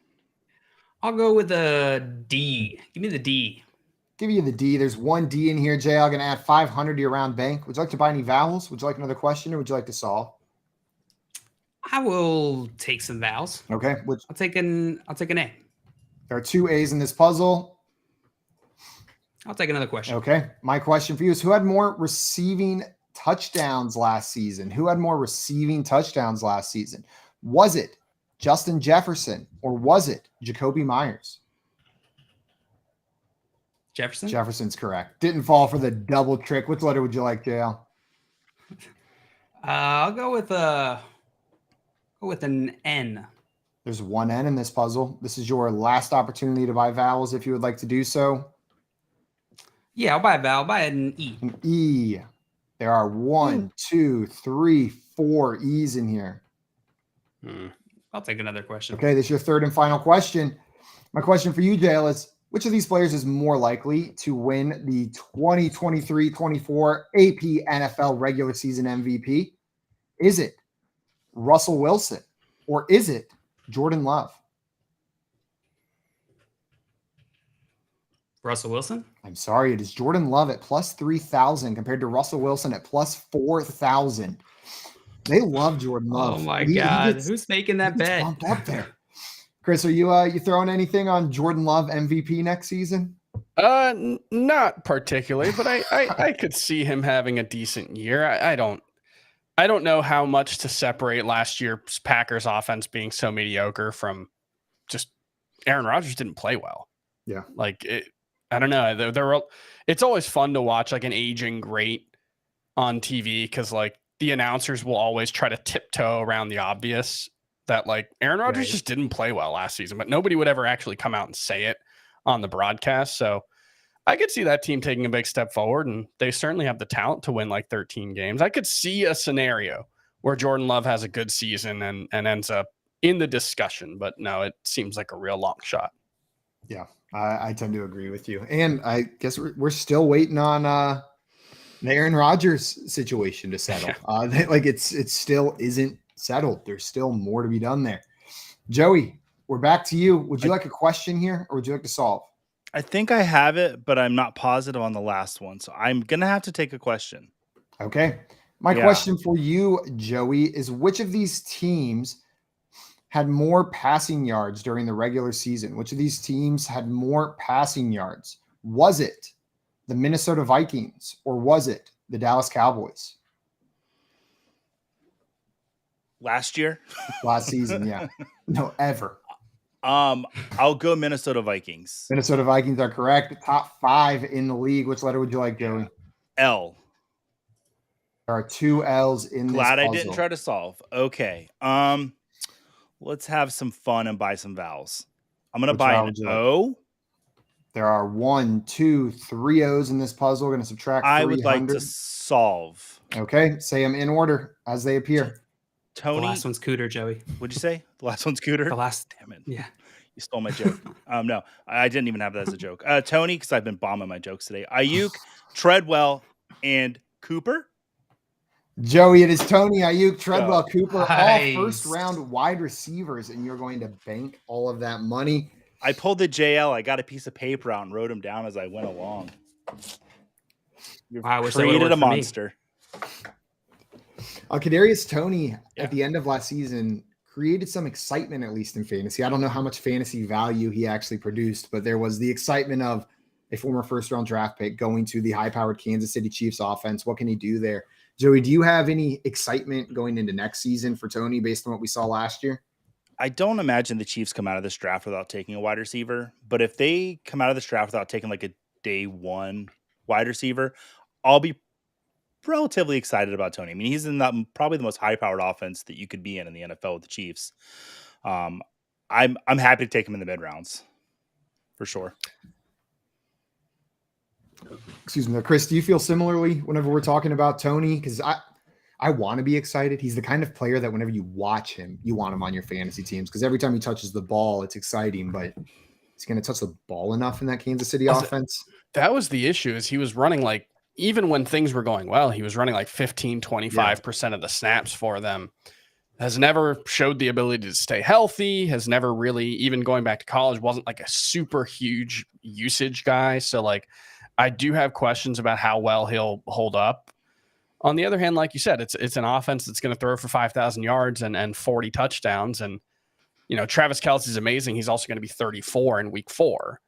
I'll go with a D. Give me the D. Give you the D. There's one D in here, Jay. I'm going to add 500 to your round bank. Would you like to buy any vowels? Would you like another question or would you like to solve? I will take some vowels. Okay. Which I'll take an A. there are two A's in this puzzle. I'll take another question. Okay. My question for you is, who had more receiving touchdowns last season? Who had more receiving touchdowns last season? Was it Justin Jefferson or was it Jacoby Myers? Jefferson? Jefferson's correct. Didn't fall for the double trick. Which letter would you like, JL? I'll go with an N. There's one N in this puzzle. This is your last opportunity to buy vowels if you would like to do so. Yeah, I'll buy a vowel. I'll buy an E. An E. There are 1, 2, 3, 4 E's in here. I'll take another question. Okay, this is your third and final question. My question for you, JL, is which of these players is more likely to win the 2023-24 AP NFL regular season MVP? Is it Russell Wilson or is it Jordan Love? Russell Wilson? I'm sorry, it is Jordan Love at plus 3,000 compared to Russell Wilson at plus 4,000. They love Jordan Love. Oh my He God. gets- Who's making that he gets bet? bumped up there. Chris, are you throwing anything on Jordan Love MVP next season? Not particularly, but I could see him having a decent year. I don't know how much to separate last year's Packers offense being so mediocre from just Aaron Rodgers didn't play well. Yeah. Like I don't know. It's always fun to watch like an aging great on TV because like the announcers will always try to tiptoe around the obvious that like Aaron Rodgers just didn't play well last season, but nobody would ever actually come out and say it on the broadcast. So I could see that team taking a big step forward, and they certainly have the talent to win like 13 games. I could see a scenario where Jordan Love has a good season and ends up in the discussion, but no, it seems like a real long shot. Yeah, I tend to agree with you. And I guess we're still waiting on the Aaron Rodgers situation to settle. Like it still isn't settled. There's still more to be done there. Joey, we're back to you. Would you like a question here, or would you like to solve? I think I have it, but I'm not positive on the last one. So I'm going to have to take a question. Okay. My question for you, Joey, is which of these teams had more passing yards during the regular season? Which of these teams had more passing yards? Was it the Minnesota Vikings or was it the Dallas Cowboys? Last year? Last season, yeah. No, ever. I'll go Minnesota Vikings. Minnesota Vikings are correct. Top 5 in the league. Which letter would you like, Joey? L. There are 2 L's in this Glad puzzle. I didn't try to solve. Okay. Let's have some fun and buy some vowels. I'm going to buy an O. There are 1, 2, 3 O's in this puzzle. We're going to subtract 300. I would like to solve. Okay. Say them in order as they appear. Tony. The last one's Cooter, Joey. What'd you say? The last one's Cooter? The last. Damn it. Yeah. You stole my joke. No, I didn't even have that as a joke. Tony, because I've been bombing my jokes today. Ayuk, Treadwell, and Cooper. Joey, it is Tony, Ayuk, Treadwell, Cooper, nice. all first-round wide receivers, and you're going to bank all of that money. I pulled the JL. I got a piece of paper out and wrote them down as I went along. You've created a monster. Kadarius Toney at the end of last season created some excitement, at least in fantasy. I don't know how much fantasy value he actually produced, but there was the excitement of a former first-round draft pick going to the high-powered Kansas City Chiefs offense. What can he do there? Joey, do you have any excitement going into next season for Toney based on what we saw last year? I don't imagine the Chiefs come out of this draft without taking a wide receiver, but if they come out of this draft without taking like a day one wide receiver, I'll be relatively excited about Toney. I mean, he's in that probably the most high-powered offense that you could be in the NFL with the Chiefs. I'm happy to take him in the mid rounds for sure. Excuse me, Chris. Do you feel similarly whenever we're talking about Toney? Because I want to be excited. He's the kind of player that whenever you watch him, you want him on your fantasy teams because every time he touches the ball, it's exciting. But he's going to touch the ball enough in that Kansas City offense. That was the issue. Is he was running like, even when things were going well, he was running like 15, 25% of the snaps for them. Has never showed the ability to stay healthy, has never really, even going back to college, wasn't like a super huge usage guy. So like, I do have questions about how well he'll hold up. On the other hand, like you said, it's an offense that's going to throw for 5,000 yards and 40 touchdowns. And, you know, Travis Kelce's amazing. He's also going to be 34 in week 4.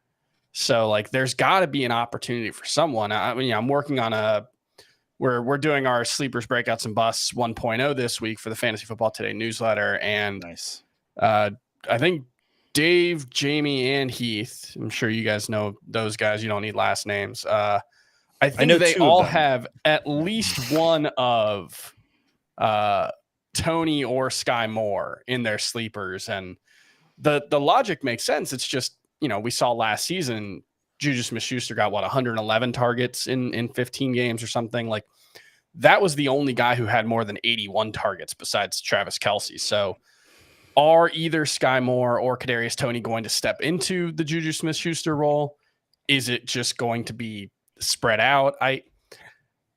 So like, there's got to be an opportunity for someone. I mean, I'm working on we're doing our sleepers, breakouts, and busts 1.0 this week for the Fantasy Football Today newsletter. And nice. I think Dave, Jamie, and Heath, I'm sure you guys know those guys. You don't need last names. I think they all have at least one of Toney or Sky Moore in their sleepers. And the logic makes sense. It's just, you know, we saw last season, Juju Smith-Schuster got 111 targets in 15 games or something. Like, that was the only guy who had more than 81 targets besides Travis Kelce. So are either Sky Moore or Kadarius Toney going to step into the Juju Smith-Schuster role? Is it just going to be spread out? I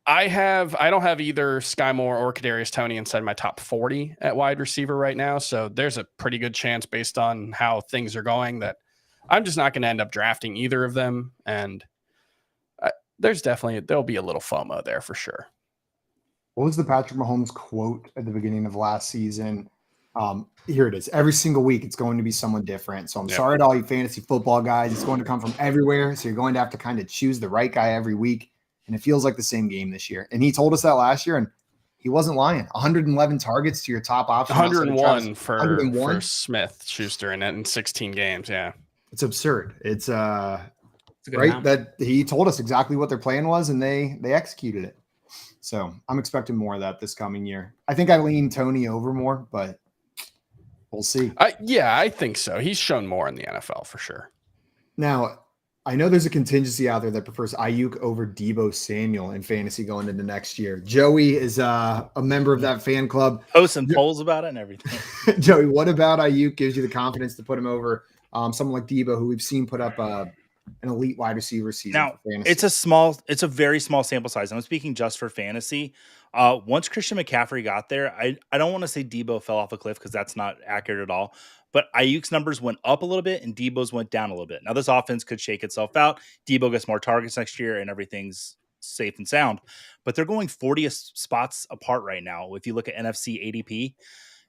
don't have either Sky Moore or Kadarius Toney inside my top 40 at wide receiver right now. So there's a pretty good chance based on how things are going that I'm just not going to end up drafting either of them. And there'll be a little FOMO there for sure. What was the Patrick Mahomes quote at the beginning of last season? Here it is. Every single week, it's going to be someone different. So I'm sorry to all you fantasy football guys. It's going to come from everywhere. So you're going to have to kind of choose the right guy every week. And it feels like the same game this year. And he told us that last year, and he wasn't lying. 111 targets to your top option. 101 for Smith Schuster in 16 games. Yeah. It's absurd. It's right amount. that he told us exactly what their plan was, and they executed it. So I'm expecting more of that this coming year. I think I lean Tony over more, but we'll see. I think so. He's shown more in the NFL for sure. Now, I know there's a contingency out there that prefers Ayuk over Deebo Samuel in fantasy going into next year. Joey is a member of that fan club. Posting polls about it and everything. Joey, what about Ayuk gives you the confidence to put him over someone like Deebo, who we've seen put up an elite wide receiver season? Now, for fantasy? it's a very small sample size. I'm speaking just for fantasy. Once Christian McCaffrey got there, I don't want to say Deebo fell off a cliff because that's not accurate at all. But Ayuk's numbers went up a little bit and Deebo's went down a little bit. Now, this offense could shake itself out. Deebo gets more targets next year and everything's safe and sound. But they're going 40 spots apart right now if you look at NFC ADP.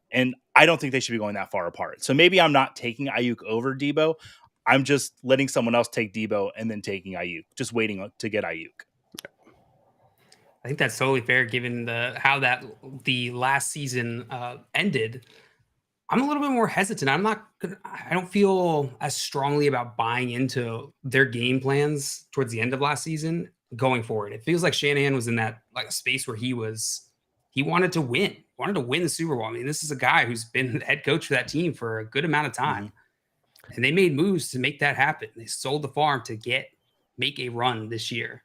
And I don't think they should be going that far apart. So maybe I'm not taking Ayuk over Deebo. I'm just letting someone else take Deebo and then taking Ayuk, just waiting to get Ayuk. I think that's totally fair given how the last season ended. I'm a little bit more hesitant. I don't feel as strongly about buying into their game plans towards the end of last season going forward. It feels like Shanahan was in that like space where he wanted to win the Super Bowl. I mean, this is a guy who's been the head coach for that team for a good amount of time. Mm-hmm. And they made moves to make that happen. They sold the farm to make a run this year.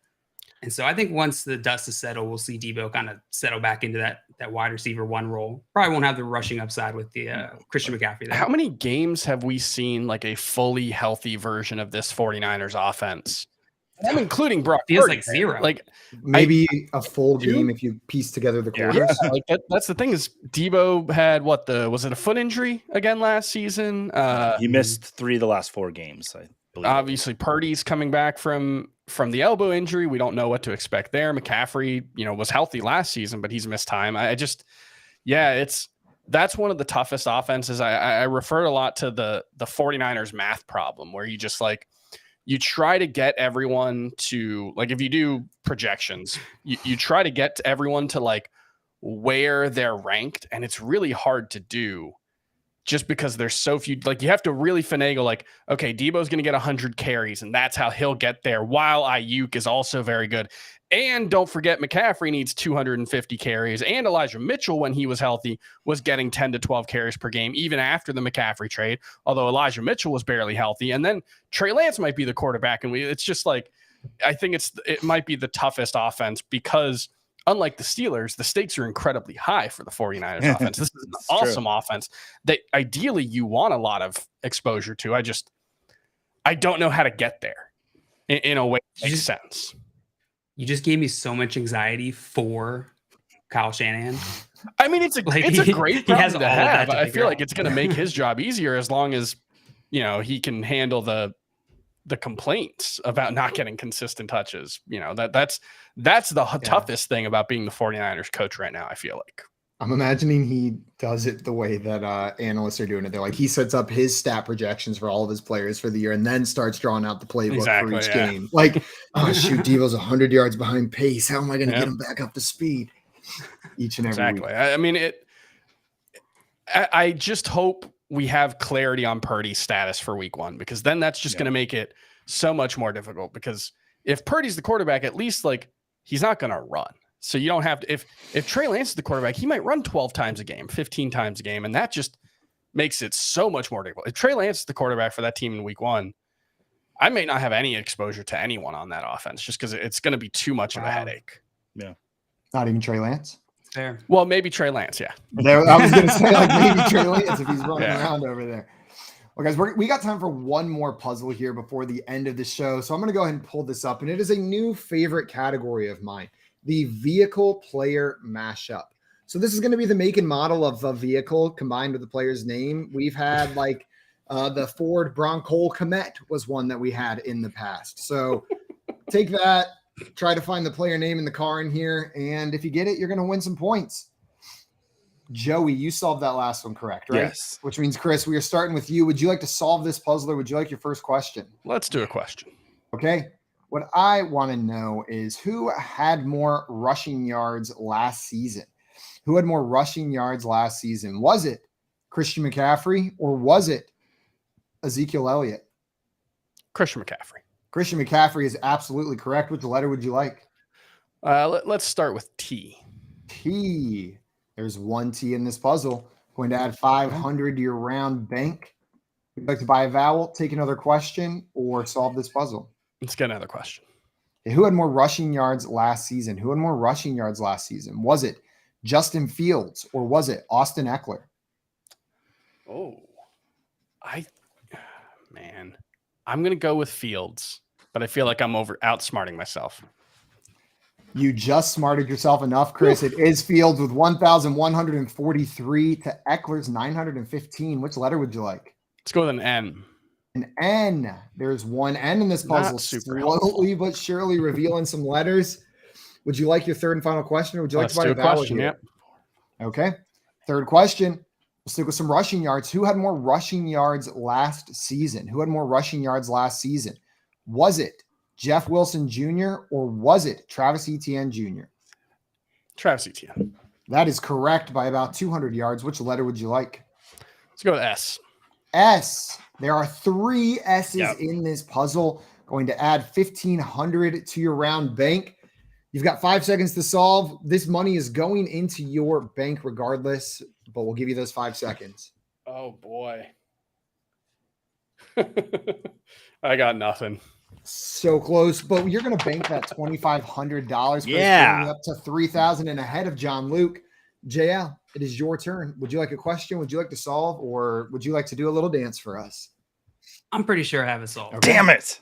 And so I think once the dust is settled, we'll see Deebo kind of settle back into that wide receiver one role. Probably won't have the rushing upside with the Christian McCaffrey there. How many games have we seen like a fully healthy version of this 49ers offense? I'm including Brock Feels Purdy, like zero. Like maybe a full game if you piece together the quarters. Yeah, like that's the thing is Deebo had was it a foot injury again last season? He missed 3 of the last 4 games, I believe. Obviously, Purdy's coming back from the elbow injury. We don't know what to expect there. McCaffrey, was healthy last season, but he's missed time. That's one of the toughest offenses. I refer a lot to the 49ers math problem where you just like, you try to get everyone to like, if you do projections, you try to get everyone to like where they're ranked. And it's really hard to do just because there's so few, like you have to really finagle like, okay, Deebo's going to get 100 carries and that's how he'll get there while Ayuk is also very good. And don't forget McCaffrey needs 250 carries and Elijah Mitchell, when he was healthy, was getting 10 to 12 carries per game, even after the McCaffrey trade, although Elijah Mitchell was barely healthy. And then Trey Lance might be the quarterback. And it's just like, I think it might be the toughest offense because unlike the Steelers, the stakes are incredibly high for the 49ers offense. This is an awesome offense that ideally you want a lot of exposure to. I don't know how to get there in a way that makes sense. You just gave me so much anxiety for Kyle Shanahan. I mean, it's a great problem to have. I feel like it's going to make his job easier as long as, he can handle the complaints about not getting consistent touches. That's the toughest thing about being the 49ers coach right now, I feel like. I'm imagining he does it the way that analysts are doing it. They're like, he sets up his stat projections for all of his players for the year and then starts drawing out the playbook for each game. Like, oh, shoot, Deebo's 100 yards behind pace. How am I going to get him back up to speed each and every week? I mean, I just hope we have clarity on Purdy's status for week 1, because then that's just going to make it so much more difficult, because if Purdy's the quarterback, at least like he's not going to run. So you don't have to, if Trey Lance is the quarterback, he might run 12 times a game, 15 times a game. And that just makes it so much more difficult. If Trey Lance is the quarterback for that team in week 1, I may not have any exposure to anyone on that offense just because it's going to be too much of a headache. Yeah. Not even Trey Lance? Fair. Well, maybe Trey Lance. Yeah. I was going to say like maybe Trey Lance if he's running around over there. Well, guys, we got time for one more puzzle here before the end of the show. So I'm going to go ahead and pull this up. And it is a new favorite category of mine. The vehicle player mashup. So this is going to be the make and model of a vehicle combined with the player's name. We've had like the Ford Bronco Comet was one that we had in the past. So take that, try to find the player name in the car in here. And if you get it, you're going to win some points. Joey, you solved that last one correct, right? Yes. Which means, Chris, we are starting with you. Would you like to solve this puzzle, or would you like your first question? Let's do a question. Okay. What I want to know is who had more rushing yards last season? Who had more rushing yards last season? Was it Christian McCaffrey or was it Ezekiel Elliott? Christian McCaffrey. Christian McCaffrey is absolutely correct. Which letter would you like? Let's start with T. T. There's one T in this puzzle. Going to add 500 to your round bank. Would you like to buy a vowel, take another question, or solve this puzzle? Let's get another question. Who had more rushing yards last season? Who had more rushing yards last season? Was it Justin Fields or was it Austin Eckler? Oh, I'm going to go with Fields, but I feel like I'm outsmarting myself. You just smarted yourself enough, Chris. It is Fields with 1,143 to Eckler's 915. Which letter would you like? Let's go with an N. An N. There's one N in this puzzle. Not super slowly but surely revealing some letters. Would you like your third and final question, or would you like Let's to buy do a a vowel question. here? Yep. Okay. Third question. We'll stick with some rushing yards. Who had more rushing yards last season? Who had more rushing yards last season? Was it Jeff Wilson Jr. or was it Travis Etienne Jr.? Travis Etienne. That is correct by about 200 yards. Which letter would you like? Let's go with S. S. There are 3 S's in this puzzle. Going to add 1,500 to your round bank. You've got 5 seconds to solve. This money is going into your bank regardless, but we'll give you those 5 seconds. Oh, boy. I got nothing. So close, but you're going to bank that $2,500. Yeah. Up to 3,000 and ahead of John Luke. JL, it is your turn. Would you like a question? Would you like to solve, or would you like to do a little dance for us? I'm pretty sure I have it solved. Okay. Damn it.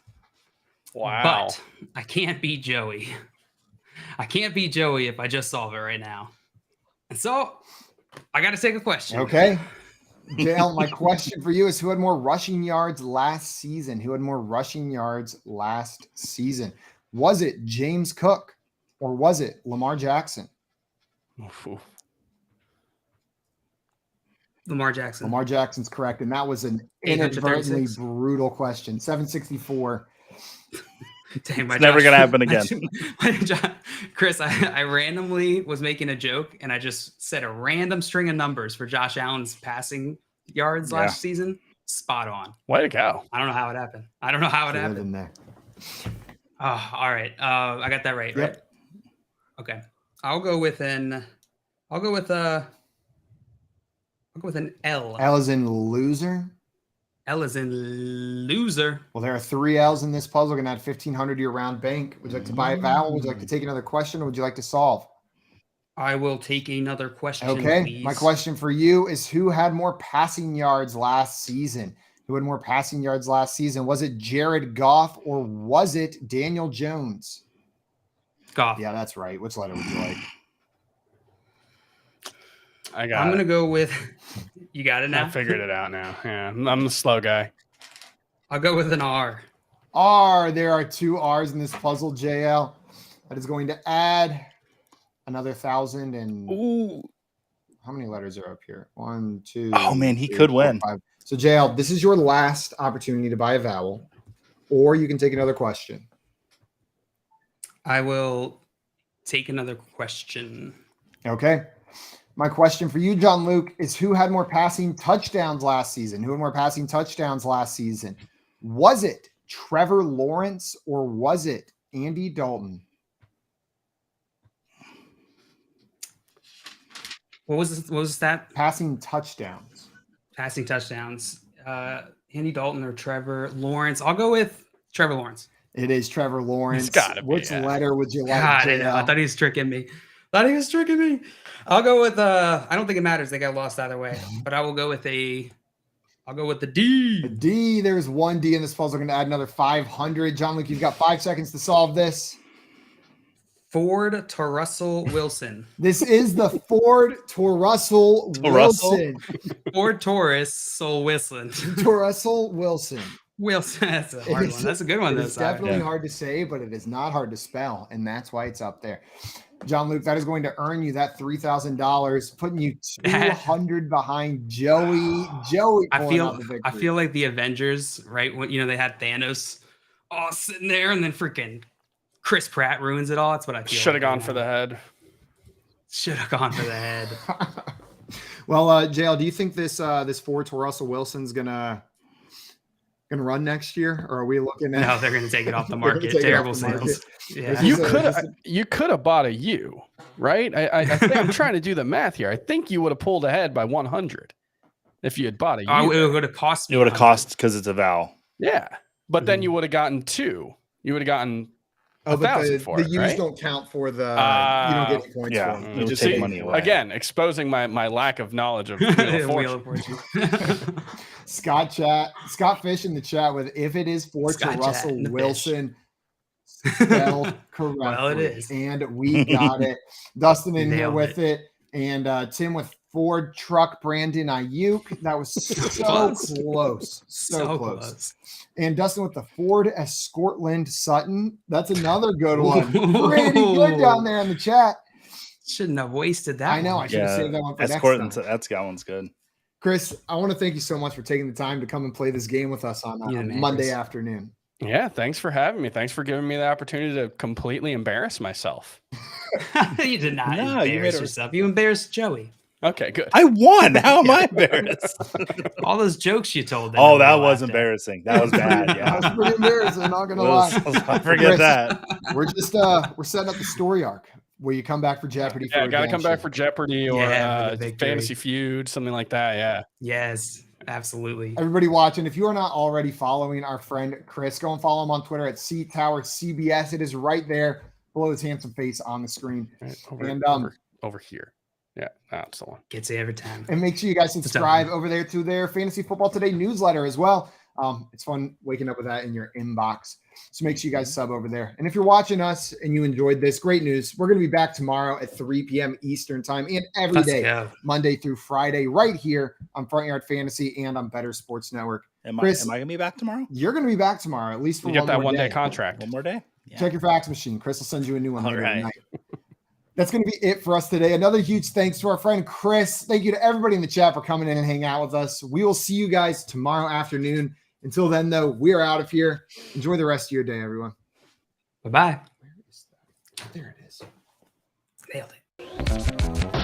Wow. But I can't beat Joey. I can't beat Joey if I just solve it right now. And so I got to take a question. Okay. Dale, my question for you is who had more rushing yards last season? Who had more rushing yards last season? Was it James Cook or was it Lamar Jackson? Oof. Lamar Jackson. Lamar Jackson's correct. And that was an inadvertently 836. brutal question. 764. Dang, It's never going to happen again. Chris, I randomly was making a joke and I just said a random string of numbers for Josh Allen's passing yards last season. Spot on. Way to go. I don't know how it happened. In there. Oh, all right. I got that right. Yep. Right. Okay. I'll go with an L. L is in loser. L is in loser. Well, there are 3 L's in this puzzle. We're going to add 1,500 to your round bank. Would you like to buy a vowel? Would you like to take another question, or would you like to solve? I will take another question. Okay. Please. My question for you is who had more passing yards last season? Who had more passing yards last season? Was it Jared Goff or was it Daniel Jones? Goff. Yeah, that's right. Which letter would you like? I got I'm it. going to go with, you got it now? I figured it out now. Yeah, I'm the slow guy. I'll go with an R. R. There are 2 R's in this puzzle, JL. That is going to add another 1,000 and Ooh. how many letters are up here? 1, 2. Oh, man, he 3, could 4, win. 5. So, JL, this is your last opportunity to buy a vowel, or you can take another question. I will take another question. Okay. My question for you, John Luke, is who had more passing touchdowns last season? Who had more passing touchdowns last season? Was it Trevor Lawrence or was it Andy Dalton? What was the stat? Passing touchdowns. Passing touchdowns. Andy Dalton or Trevor Lawrence. I'll go with Trevor Lawrence. It is Trevor Lawrence. It's gotta be, Which yeah. letter would you like? God, JL? I thought he was tricking me. I'll go with I don't think it matters. They got lost either way. But I will go with the D. A D. There's 1 D in this puzzle. We're going to add another 500. John Luke, you've got 5 seconds to solve this. Ford to Russell Wilson. This is the Ford to Russell Wilson. Ford Taurus Soul Wilson. To Russell Wilson. Wilson. That's a hard one. That's a good one. It's Though, definitely hard to say, but it is not hard to spell, and that's why it's up there. John Luke, that is going to earn you that $3,000, putting you 200 behind Joey. I feel like the Avengers, right? When they had Thanos all sitting there, and then freaking Chris Pratt ruins it all. That's what I feel. Should have gone for the head. Should have gone for the head. Well, JL, do you think this forward to Russell Wilson's gonna run next year, or are we looking at? No, they're gonna take it off the market. Terrible sales. Yeah. You could have bought a U, right? I think I'm trying to do the math here. I think you would have pulled ahead by 100 if you had bought a U. It would have cost. It would have cost because it's a vowel. Yeah, but then you would have gotten 2. You would have gotten 1,000 for the it, U's right? don't count for the. You don't get any points. Yeah, for them. you just take money away. Again, exposing my lack of knowledge of Wheel of Fortune. Scott Fish in the chat with if it is for Russell Wilson, spelled correctly. Well, it is, and we got it. Dustin in here with it, and Tim with Ford truck Brandon Ayuk. That was so close. So close. And Dustin with the Ford Escortland Sutton. That's another good one. Pretty good down there in the chat. Shouldn't have wasted that. I know. One. I should have saved that one for next time. That one's good. Chris, I want to thank you so much for taking the time to come and play this game with us on Monday afternoon. Yeah, thanks for having me. Thanks for giving me the opportunity to completely embarrass myself. You did not embarrass yourself. You embarrassed Joey. Okay, good. I won. How am I embarrassed? All those jokes you told. That was embarrassing. That was bad. Yeah, that was pretty embarrassing. Not gonna lie. Forget that. We're just we're setting up the story arc where you come back for Jeopardy. Yeah, gotta come back for Jeopardy or for Fantasy Feud, something like that. Yeah. Yes, absolutely. Everybody watching, if you are not already following our friend Chris, go and follow him on Twitter at CTowerCBS. It is right there below his handsome face on the screen. Right, over here. Yeah, that's the one. Gets it every time. And make sure you guys subscribe over there to their Fantasy Football Today newsletter as well. It's fun waking up with that in your inbox. So make sure you guys sub over there. And if you're watching us and you enjoyed this, great news. We're going to be back tomorrow at 3 p.m. Eastern time and every day, Monday through Friday, right here on Front Yard Fantasy and on Better Sports Network. Chris, am I going to be back tomorrow? You're going to be back tomorrow, at least for one day contract. One more day? Yeah. Check your fax machine. Chris will send you a new one later tonight. That's going to be it for us today. Another huge thanks to our friend Chris. Thank you to everybody in the chat for coming in and hanging out with us. We will see you guys tomorrow afternoon. Until then, though, we are out of here. Enjoy the rest of your day, everyone. Bye-bye. Where is that? There it is. Nailed it.